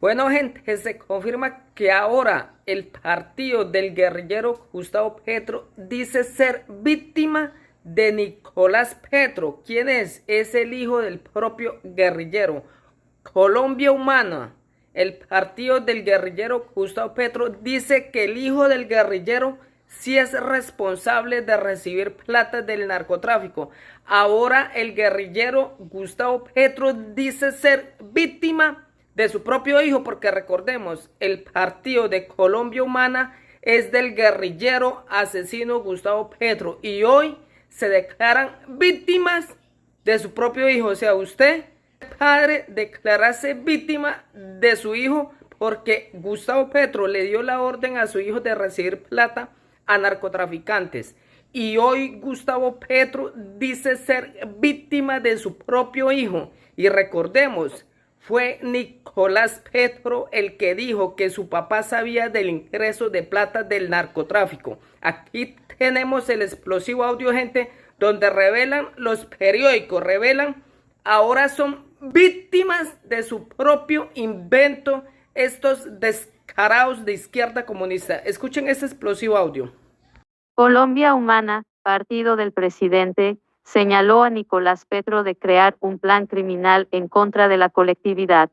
Bueno, gente, se confirma que ahora el partido del guerrillero Gustavo Petro dice ser víctima de Nicolás Petro. ¿Quién es? Es el hijo del propio guerrillero. Colombia Humana, el partido del guerrillero Gustavo Petro, dice que el hijo del guerrillero sí es responsable de recibir plata del narcotráfico. Ahora el guerrillero Gustavo Petro dice ser víctima de su propio hijo, porque recordemos, el partido de Colombia Humana es del guerrillero asesino Gustavo Petro y hoy se declaran víctimas de su propio hijo. O sea, usted, padre, declararse víctima de su hijo porque Gustavo Petro le dio la orden a su hijo de recibir plata a narcotraficantes. Y hoy Gustavo Petro dice ser víctima de su propio hijo. Y recordemos, fue Nicolás Petro el que dijo que su papá sabía del ingreso de plata del narcotráfico. Aquí tenemos el explosivo audio, gente, donde revelan los periódicos, revelan, ahora son víctimas de su propio invento estos descarados de izquierda comunista. Escuchen este explosivo audio. Colombia Humana, partido del presidente, señaló a Nicolás Petro de crear un plan criminal en contra de la colectividad.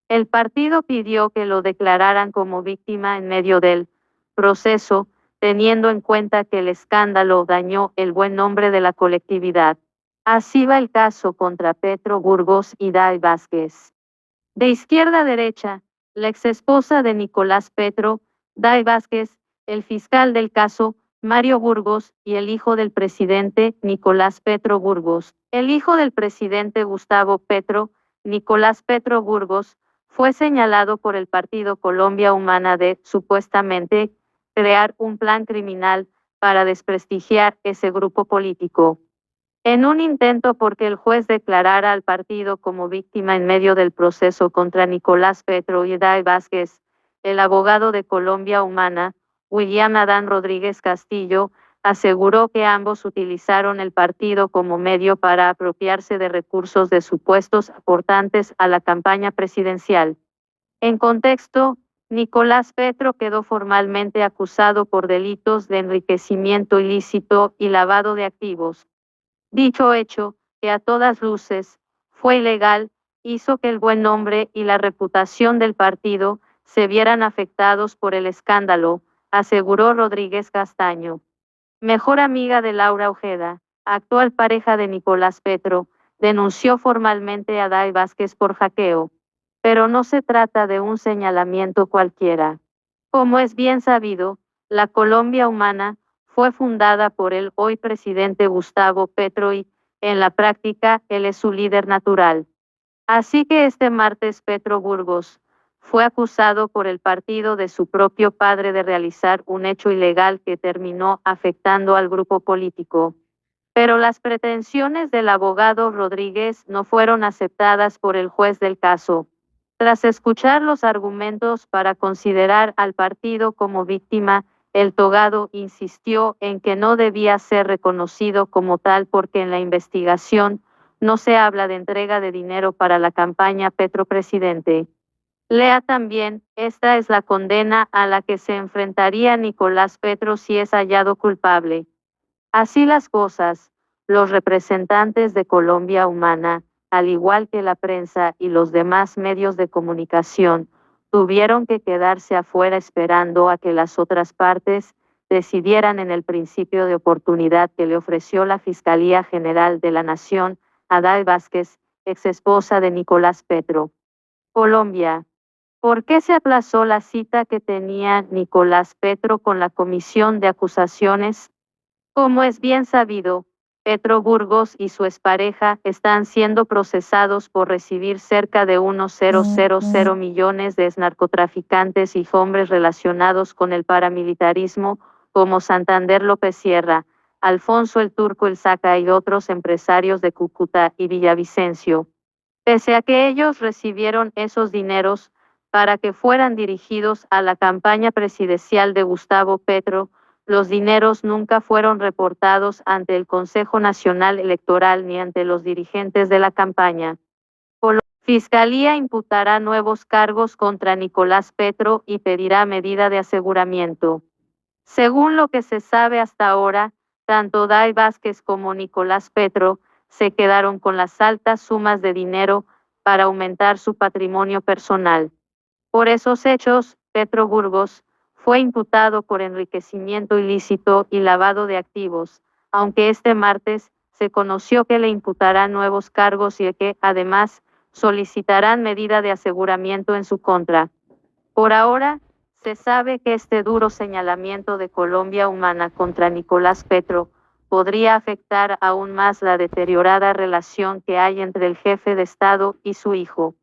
El partido pidió que lo declararan como víctima en medio del proceso, teniendo en cuenta que el escándalo dañó el buen nombre de la colectividad. Así va el caso contra Petro Burgos y Day Vázquez. De izquierda a derecha, la exesposa de Nicolás Petro, Day Vázquez, el fiscal del caso, Mario Burgos, y el hijo del presidente, Nicolás Petro Burgos. El hijo del presidente Gustavo Petro, Nicolás Petro Burgos, fue señalado por el partido Colombia Humana de, supuestamente, crear un plan criminal para desprestigiar ese grupo político. En un intento porque el juez declarara al partido como víctima en medio del proceso contra Nicolás Petro y Day Vázquez, el abogado de Colombia Humana, William Adán Rodríguez Castillo, aseguró que ambos utilizaron el partido como medio para apropiarse de recursos de supuestos aportantes a la campaña presidencial. En contexto, Nicolás Petro quedó formalmente acusado por delitos de enriquecimiento ilícito y lavado de activos. Dicho hecho, que a todas luces fue ilegal, hizo que el buen nombre y la reputación del partido se vieran afectados por el escándalo, aseguró Rodríguez Castaño. Mejor amiga de Laura Ojeda, actual pareja de Nicolás Petro, denunció formalmente a Day Vázquez por hackeo. Pero no se trata de un señalamiento cualquiera. Como es bien sabido, la Colombia Humana fue fundada por el hoy presidente Gustavo Petro y, en la práctica, él es su líder natural. Así que este martes Petro Burgos fue acusado por el partido de su propio padre de realizar un hecho ilegal que terminó afectando al grupo político. Pero las pretensiones del abogado Rodríguez no fueron aceptadas por el juez del caso. Tras escuchar los argumentos para considerar al partido como víctima, el togado insistió en que no debía ser reconocido como tal porque en la investigación no se habla de entrega de dinero para la campaña Petro presidente. Lea también, esta es la condena a la que se enfrentaría Nicolás Petro si es hallado culpable. Así las cosas, los representantes de Colombia Humana, al igual que la prensa y los demás medios de comunicación, tuvieron que quedarse afuera esperando a que las otras partes decidieran en el principio de oportunidad que le ofreció la Fiscalía General de la Nación a Day Vázquez, exesposa de Nicolás Petro. Colombia. ¿Por qué se aplazó la cita que tenía Nicolás Petro con la comisión de acusaciones? Como es bien sabido, Petro Burgos y su expareja están siendo procesados por recibir cerca de unos 0,00 millones de narcotraficantes y hombres relacionados con el paramilitarismo, como Santander López Sierra, Alfonso el Turco El Saca y otros empresarios de Cúcuta y Villavicencio. Pese a que ellos recibieron esos dineros para que fueran dirigidos a la campaña presidencial de Gustavo Petro, los dineros nunca fueron reportados ante el Consejo Nacional Electoral ni ante los dirigentes de la campaña. Fiscalía imputará nuevos cargos contra Nicolás Petro y pedirá medida de aseguramiento. Según lo que se sabe hasta ahora, tanto Day Vázquez como Nicolás Petro se quedaron con las altas sumas de dinero para aumentar su patrimonio personal. Por esos hechos, Petro Burgos fue imputado por enriquecimiento ilícito y lavado de activos, aunque este martes se conoció que le imputarán nuevos cargos y que, además, solicitarán medida de aseguramiento en su contra. Por ahora, se sabe que este duro señalamiento de Colombia Humana contra Nicolás Petro podría afectar aún más la deteriorada relación que hay entre el jefe de Estado y su hijo.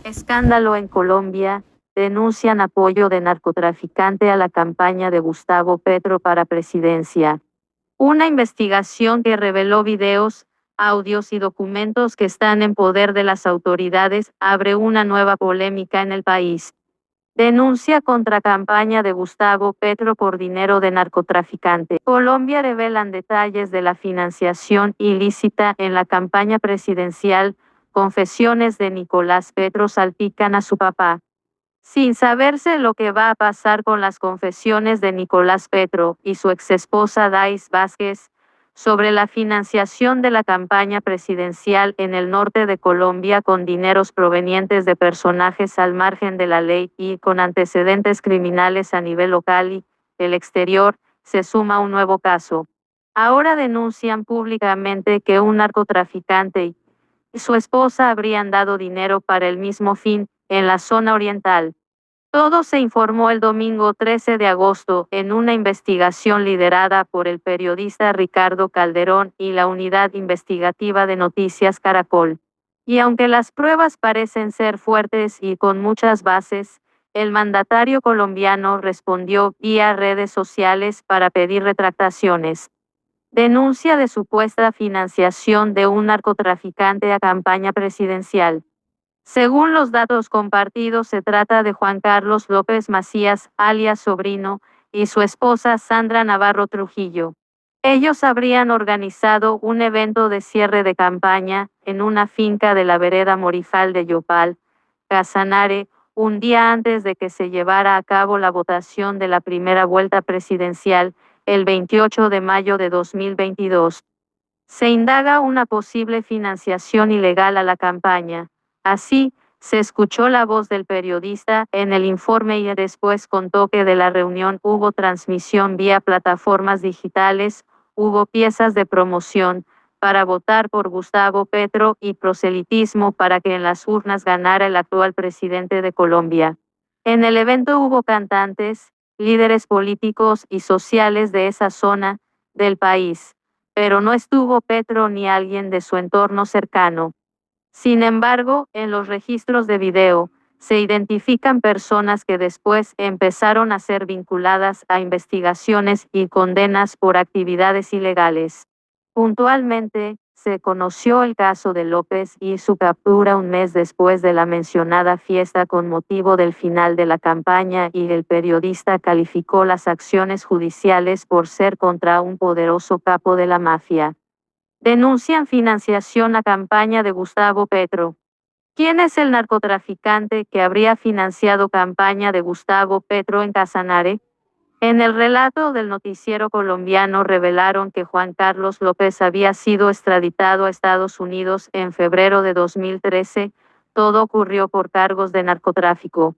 Escándalo en Colombia. Denuncian apoyo de narcotraficante a la campaña de Gustavo Petro para presidencia. Una investigación que reveló videos, audios y documentos que están en poder de las autoridades abre una nueva polémica en el país. Denuncia contra campaña de Gustavo Petro por dinero de narcotraficante. Colombia revelan detalles de la financiación ilícita en la campaña presidencial. Confesiones de Nicolás Petro salpican a su papá. Sin saberse lo que va a pasar con las confesiones de Nicolás Petro y su exesposa Days Vázquez sobre la financiación de la campaña presidencial en el norte de Colombia con dineros provenientes de personajes al margen de la ley y con antecedentes criminales a nivel local y el exterior, se suma un nuevo caso. Ahora denuncian públicamente que un narcotraficante y su esposa habrían dado dinero para el mismo fin en la zona oriental. Todo se informó el domingo 13 de agosto en una investigación liderada por el periodista Ricardo Calderón y la unidad investigativa de Noticias Caracol. Y aunque las pruebas parecen ser fuertes y con muchas bases, el mandatario colombiano respondió vía redes sociales para pedir retractaciones. Denuncia de supuesta financiación de un narcotraficante a campaña presidencial. Según los datos compartidos, se trata de Juan Carlos López Macías, alias Sobrino, y su esposa Sandra Navarro Trujillo. Ellos habrían organizado un evento de cierre de campaña en una finca de la vereda Morijal de Yopal, Casanare, un día antes de que se llevara a cabo la votación de la primera vuelta presidencial, el 28 de mayo de 2022. Se indaga una posible financiación ilegal a la campaña. Así, se escuchó la voz del periodista en el informe y después contó que de la reunión hubo transmisión vía plataformas digitales, hubo piezas de promoción para votar por Gustavo Petro y proselitismo para que en las urnas ganara el actual presidente de Colombia. En el evento hubo cantantes, líderes políticos y sociales de esa zona del país, pero no estuvo Petro ni alguien de su entorno cercano. Sin embargo, en los registros de video, se identifican personas que después empezaron a ser vinculadas a investigaciones y condenas por actividades ilegales. Puntualmente, se conoció el caso de López y su captura un mes después de la mencionada fiesta con motivo del final de la campaña y el periodista calificó las acciones judiciales por ser contra un poderoso capo de la mafia. Denuncian financiación a campaña de Gustavo Petro. ¿Quién es el narcotraficante que habría financiado campaña de Gustavo Petro en Casanare? En el relato del noticiero colombiano revelaron que Juan Carlos López había sido extraditado a Estados Unidos en febrero de 2013. Todo ocurrió por cargos de narcotráfico.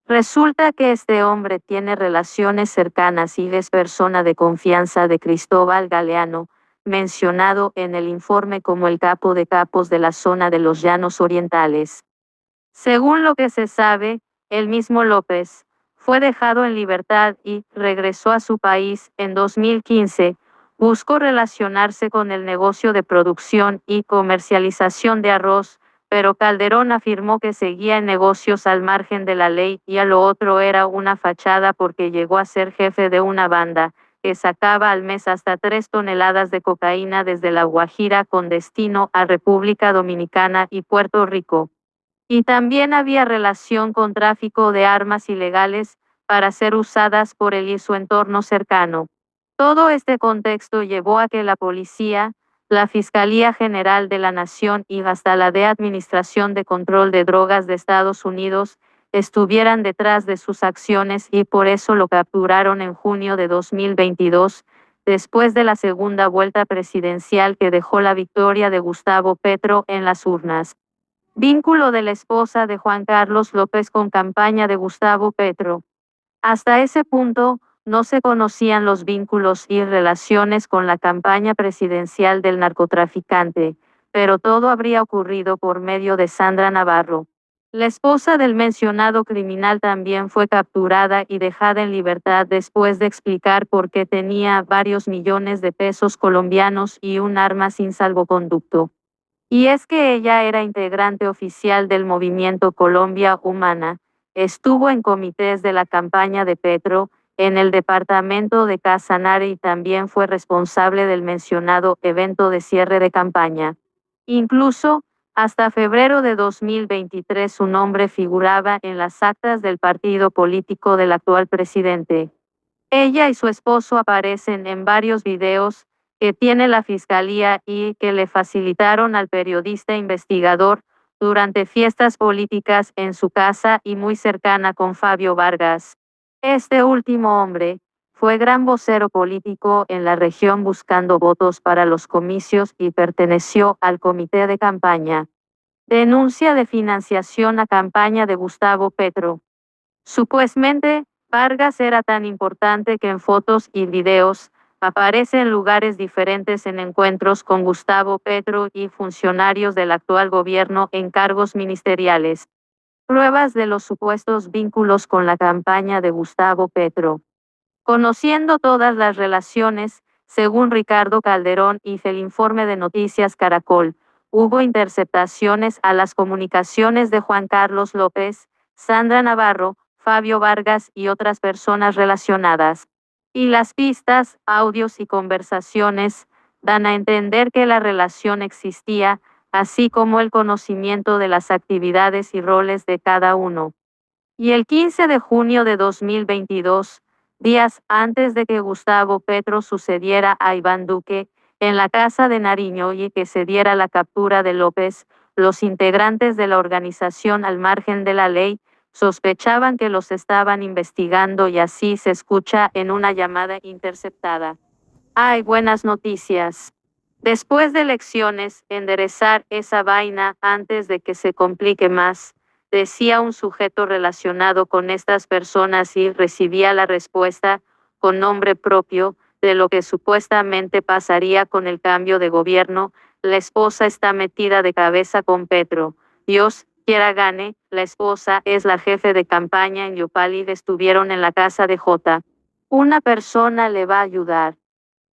Resulta que este hombre tiene relaciones cercanas y es persona de confianza de Cristóbal Galeano, mencionado en el informe como el capo de capos de la zona de los Llanos Orientales. Según lo que se sabe, el mismo López fue dejado en libertad y regresó a su país en 2015. Buscó relacionarse con el negocio de producción y comercialización de arroz, pero Calderón afirmó que seguía en negocios al margen de la ley y a lo otro era una fachada porque llegó a ser jefe de una banda que sacaba al mes hasta 3 toneladas de cocaína desde La Guajira con destino a República Dominicana y Puerto Rico. Y también había relación con tráfico de armas ilegales para ser usadas por él y su entorno cercano. Todo este contexto llevó a que la policía la Fiscalía General de la Nación y hasta la de Administración de Control de Drogas de Estados Unidos estuvieran detrás de sus acciones y por eso lo capturaron en junio de 2022, después de la segunda vuelta presidencial que dejó la victoria de Gustavo Petro en las urnas. Vínculo de la esposa de Juan Carlos López con campaña de Gustavo Petro. Hasta ese punto, no se conocían los vínculos y relaciones con la campaña presidencial del narcotraficante, pero todo habría ocurrido por medio de Sandra Navarro. La esposa del mencionado criminal también fue capturada y dejada en libertad después de explicar por qué tenía varios millones de pesos colombianos y un arma sin salvoconducto. Y es que ella era integrante oficial del movimiento Colombia Humana, estuvo en comités de la campaña de Petro, en el departamento de Casanare y también fue responsable del mencionado evento de cierre de campaña. Incluso, hasta febrero de 2023 su nombre figuraba en las actas del partido político del actual presidente. Ella y su esposo aparecen en varios videos que tiene la fiscalía y que le facilitaron al periodista investigador durante fiestas políticas en su casa y muy cercana con Fabio Vargas. Este último hombre fue gran vocero político en la región buscando votos para los comicios y perteneció al comité de campaña. Denuncia de financiación a campaña de Gustavo Petro. Supuestamente, Vargas era tan importante que en fotos y videos aparece en lugares diferentes en encuentros con Gustavo Petro y funcionarios del actual gobierno en cargos ministeriales. Pruebas de los supuestos vínculos con la campaña de Gustavo Petro. Conociendo todas las relaciones, según Ricardo Calderón y el informe de Noticias Caracol, hubo interceptaciones a las comunicaciones de Juan Carlos López, Sandra Navarro, Fabio Vargas y otras personas relacionadas. Y las pistas, audios y conversaciones dan a entender que la relación existía, así como el conocimiento de las actividades y roles de cada uno. Y el 15 de junio de 2022, días antes de que Gustavo Petro sucediera a Iván Duque, en la casa de Nariño y que se diera la captura de López, los integrantes de la organización al margen de la ley sospechaban que los estaban investigando y así se escucha en una llamada interceptada. Hay buenas noticias. Después de elecciones, enderezar esa vaina antes de que se complique más, decía un sujeto relacionado con estas personas y recibía la respuesta, con nombre propio, de lo que supuestamente pasaría con el cambio de gobierno. La esposa está metida de cabeza con Petro. Dios quiera gane, la esposa es la jefe de campaña en Yopal y estuvieron en la casa de J. Una persona le va a ayudar.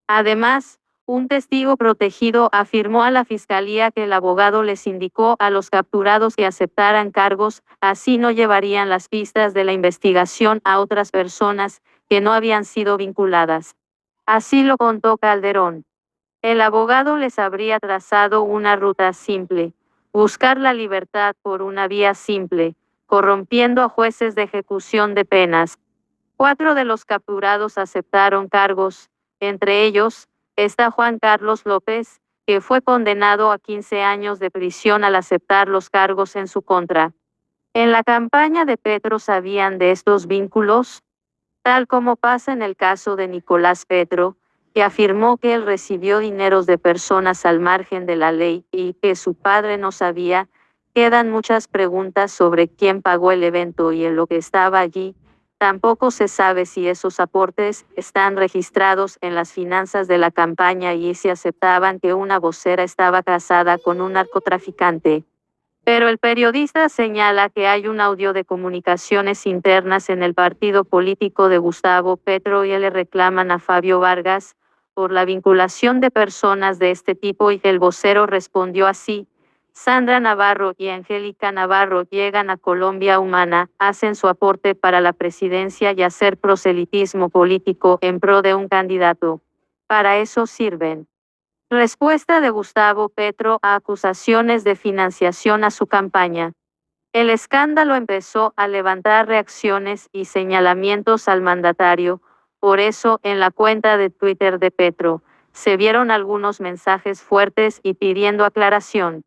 Además, un testigo protegido afirmó a la fiscalía que el abogado les indicó a los capturados que aceptaran cargos, así no llevarían las pistas de la investigación a otras personas que no habían sido vinculadas. Así lo contó Calderón. El abogado les habría trazado una ruta simple, buscar la libertad por una vía simple, corrompiendo a jueces de ejecución de penas. 4 de los capturados aceptaron cargos, entre ellos está Juan Carlos López, que fue condenado a 15 años de prisión al aceptar los cargos en su contra. En la campaña de Petro sabían de estos vínculos, tal como pasa en el caso de Nicolás Petro, que afirmó que él recibió dineros de personas al margen de la ley y que su padre no sabía. Quedan muchas preguntas sobre quién pagó el evento y en lo que estaba allí. Tampoco se sabe si esos aportes están registrados en las finanzas de la campaña y si aceptaban que una vocera estaba casada con un narcotraficante. Pero el periodista señala que hay un audio de comunicaciones internas en el partido político de Gustavo Petro y le reclaman a Fabio Vargas por la vinculación de personas de este tipo y el vocero respondió así. Sandra Navarro y Angélica Navarro llegan a Colombia Humana, hacen su aporte para la presidencia y hacer proselitismo político en pro de un candidato. Para eso sirven. Respuesta de Gustavo Petro a acusaciones de financiación a su campaña. El escándalo empezó a levantar reacciones y señalamientos al mandatario, por eso en la cuenta de Twitter de Petro se vieron algunos mensajes fuertes y pidiendo aclaración.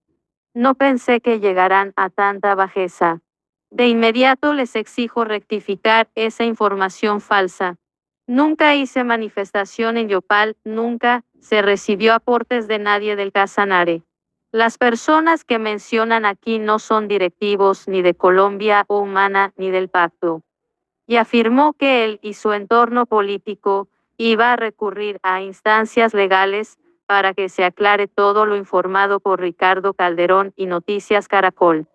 No pensé que llegaran a tanta bajeza. De inmediato les exijo rectificar esa información falsa. Nunca hice manifestación en Yopal, nunca se recibió aportes de nadie del Casanare. Las personas que mencionan aquí no son directivos ni de Colombia o Humana ni del pacto. Y afirmó que él y su entorno político iba a recurrir a instancias legales para que se aclare todo lo informado por Ricardo Calderón y Noticias Caracol.